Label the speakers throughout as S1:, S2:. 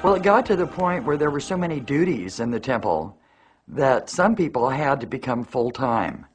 S1: Well, it got to the point where there were so many duties in the temple that some people had to become full-time.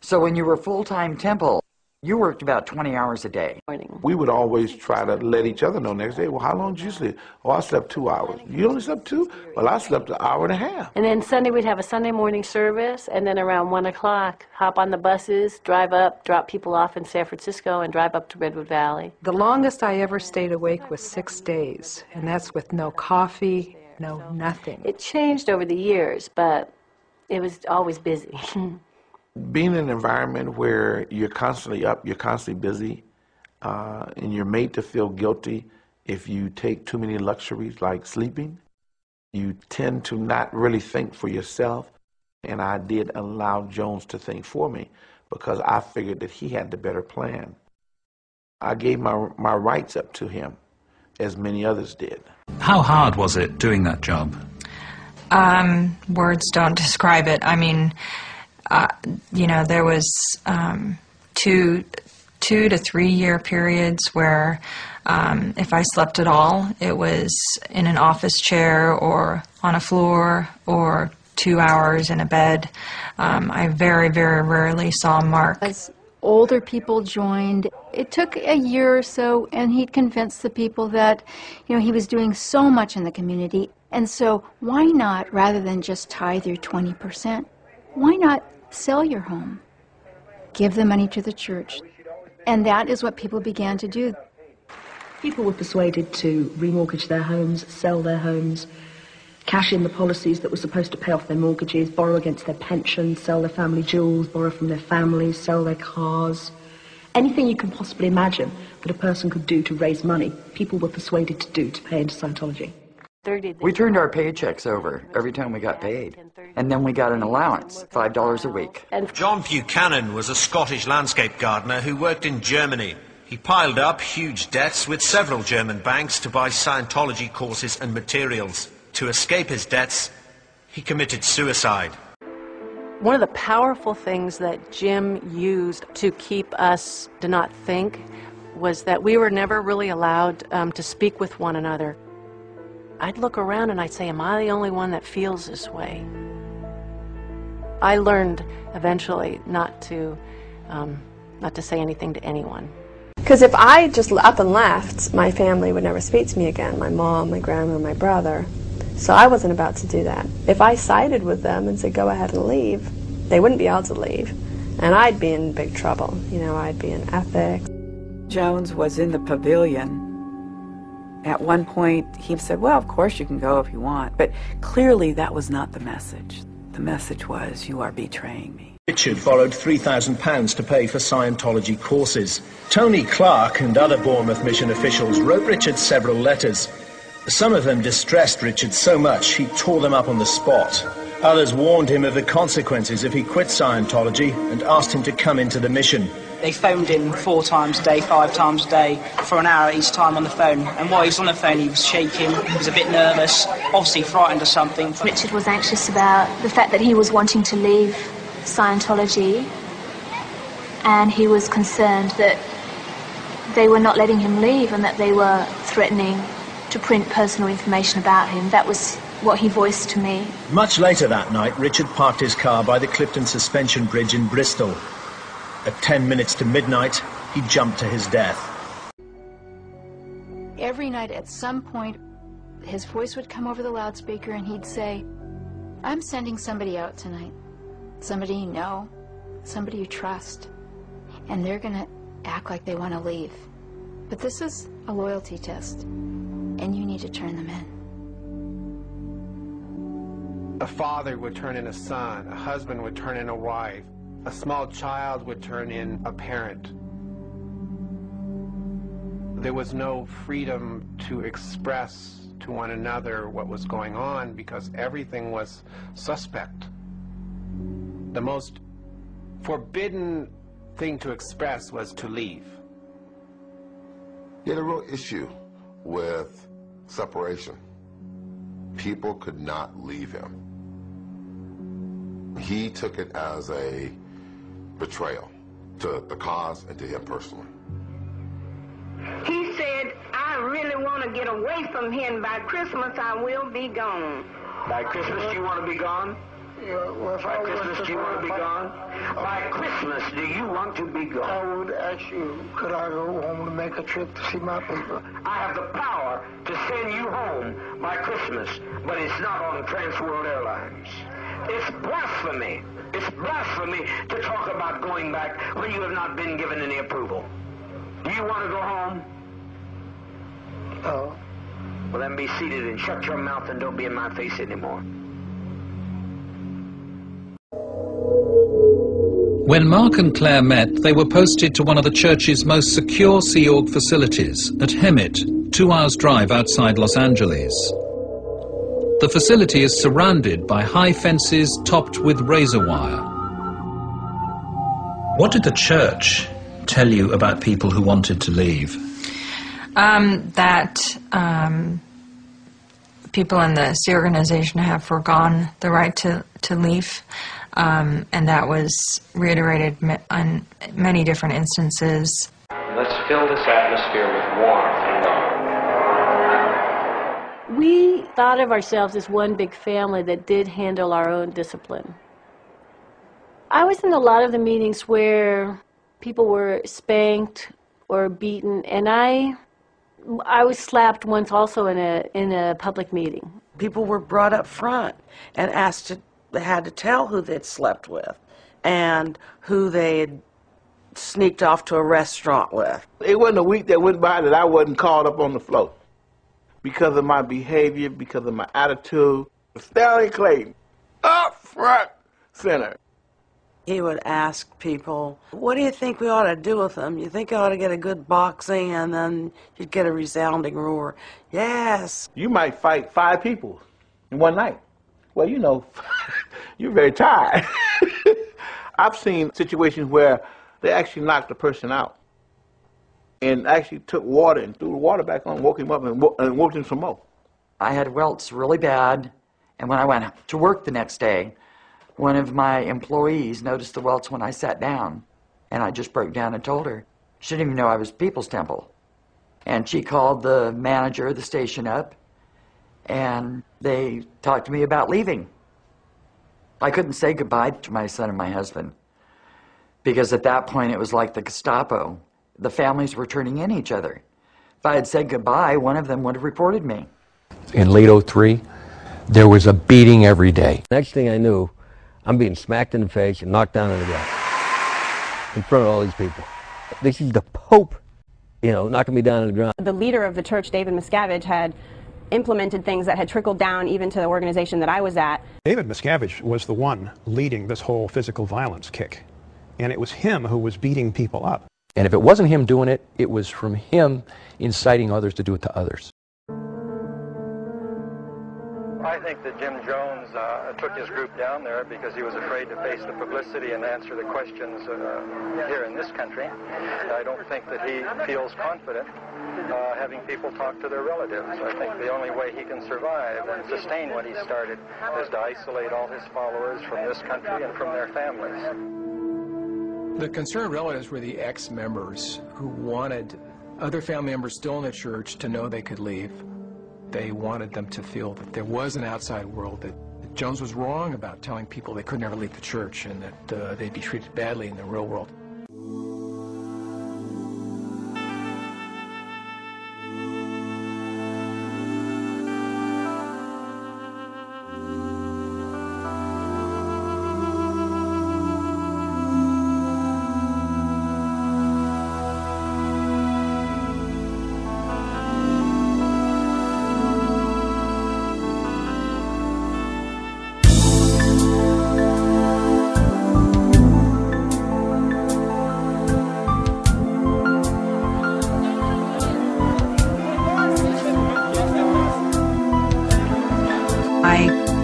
S1: So when you were full-time temple, you worked about 20 hours a day.
S2: We would always try to let each other know next day, well, how long did you sleep? Oh, I slept 2 hours. You only slept 2? Well, I slept an hour and a half.
S3: And then Sunday we'd have a Sunday morning service, and then around 1 o'clock, hop on the buses, drive up, drop people off in San Francisco, and drive up to Redwood Valley.
S4: The longest I ever stayed awake was 6 days, and that's with no coffee, no nothing.
S3: It changed over the years, but it was always busy.
S2: Being in an environment where you're constantly up, you're constantly busy, and you're made to feel guilty if you take too many luxuries like sleeping, you tend to not really think for yourself. And I did allow Jones to think for me because I figured that he had the better plan. I gave my rights up to him, as many others did.
S5: How hard was it doing that job?
S6: Words don't describe it. I mean, you know, there was 2 to 3 year periods where if I slept at all, it was in an office chair or on a floor or 2 hours in a bed. I very, very rarely saw Mark.
S7: As older people joined, it took a year or so, and he'd convinced the people that, you know, he was doing so much in the community, and so why not, rather than just tithe your 20%, why not sell your home, give the money to the church? And that is what people began to do.
S8: People were persuaded to remortgage their homes, sell their homes, cash in the policies that were supposed to pay off their mortgages, borrow against their pensions, sell their family jewels, borrow from their families, sell their cars. Anything you can possibly imagine that a person could do to raise money, people were persuaded to do to pay into Scientology.
S1: We turned our paychecks over every time we got paid. And then we got an allowance, $5 a week.
S9: John Buchanan was a Scottish landscape gardener who worked in Germany. He piled up huge debts with several German banks to buy Scientology courses and materials. To escape his debts, he committed suicide.
S3: One of the powerful things that Jim used to keep us to not think was that we were never really allowed to speak with one another. I'd look around and I'd say, am I the only one that feels this way? I learned eventually not to say anything to anyone.
S10: Because if I just up and left, my family would never speak to me again, my mom, my grandma, my brother. So I wasn't about to do that. If I sided with them and said, go ahead and leave, they wouldn't be able to leave. And I'd be in big trouble. You know, I'd be in ethics.
S11: Jones was in the pavilion. At one point, he said, well, of course you can go if you want. But clearly that was not the message. The message was, you are betraying me.
S9: Richard borrowed £3,000 to pay for Scientology courses. Tony Clark and other Bournemouth mission officials wrote Richard several letters. Some of them distressed Richard so much he tore them up on the spot. Others warned him of the consequences if he quit Scientology and asked him to come into the mission.
S12: They phoned him 4 times a day, 5 times a day, for an hour each time on the phone. And while he was on the phone, he was shaking, he was a bit nervous, obviously frightened of something.
S13: Richard was anxious about the fact that he was wanting to leave Scientology, and he was concerned that they were not letting him leave and that they were threatening to print personal information about him. That was what he voiced to me.
S9: Much later that night, Richard parked his car by the Clifton Suspension Bridge in Bristol. At 10 minutes to midnight, he jumped to his death.
S7: Every night at some point, his voice would come over the loudspeaker and he'd say, I'm sending somebody out tonight. Somebody you know, somebody you trust. And they're going to act like they want to leave. But this is a loyalty test, and you need to turn them in.
S14: A father would turn in a son, a husband would turn in a wife, a small child would turn in a parent. There was no freedom to express to one another what was going on because everything was suspect. The most forbidden thing to express was to leave.
S15: He had a real issue with separation. People could not leave him. He took it as a betrayal to the cause and to him personally.
S16: He said, I really really want to get away from here, and by Christmas I will be gone.
S17: By Christmas, do you want to be gone?
S16: Yeah, well,
S17: by Christmas, do you want to be gone? By Christmas, do you want to be gone?
S16: I would ask you, could I go home to make a trip to see my people?
S17: I have the power to send you home by Christmas, but it's not on Trans World Airlines. It's blasphemy. It's blasphemy to talk about going back when you have not been given any approval. Do you want to go home?
S16: No.
S17: Well, then be seated and shut your mouth and don't be in my face anymore.
S5: When Mark and Claire met, they were posted to one of the church's most secure Sea Org facilities at Hemut, 2 hours' drive outside Los Angeles. The facility is surrounded by high fences topped with razor wire. What did the church tell you about people who wanted to leave?
S6: That people in the Sea organization have foregone the right to leave, and that was reiterated on many different instances.
S18: Let's fill this atmosphere with warmth and love.
S3: We thought of ourselves as one big family that did handle our own discipline. I was in a lot of the meetings where people were spanked or beaten, and I was slapped once also in a public meeting.
S19: People were brought up front and asked to, they had to tell who they'd slept with and who they had sneaked off to a restaurant with.
S2: It wasn't a week that went by that I wasn't called up on the floor because of my behavior, because of my attitude. Stanley Clayton, up front center.
S19: He would ask people, what do you think we ought to do with them? You think I ought to get a good boxing? And then you'd get a resounding roar, yes.
S2: You might fight 5 people in one night. Well, you know, you're very tired. I've seen situations where they actually knocked the person out and actually took water and threw the water back on, woke him up and woke him some more.
S1: I had welts really bad, and when I went to work the next day, one of my employees noticed the welts when I sat down, and I just broke down and told her. She didn't even know I was People's Temple. And she called the manager of the station up, and they talked to me about leaving. I couldn't say goodbye to my son and my husband, because at that point it was like the Gestapo. The families were turning in each other. If I had said goodbye, one of them would have reported me.
S20: In late '03, there was a beating every day. Next thing I knew, I'm being smacked in the face and knocked down on the ground in front of all these people. This is the Pope, you know, knocking me down on the ground.
S21: The leader of the church, David Miscavige, had implemented things that had trickled down even to the organization that I was at.
S22: David Miscavige was the one leading this whole physical violence kick, and it was him who was beating people up.
S20: And if it wasn't him doing it, it was from him inciting others to do it to others.
S23: I think that Jim Jones took his group down there because he was afraid to face the publicity and answer the questions here in this country. I don't think that he feels confident having people talk to their relatives. I think the only way he can survive and sustain what he started is to isolate all his followers from this country and from their families.
S24: The concerned relatives were the ex-members who wanted other family members still in the church to know they could leave. They wanted them to feel that there was an outside world, that Jones was wrong about telling people they could never leave the church and that they'd be treated badly in the real world.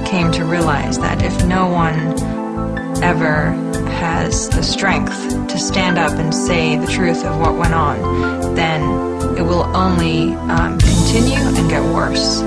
S6: Came to realize that if no one ever has the strength to stand up and say the truth of what went on, then it will only continue and get worse.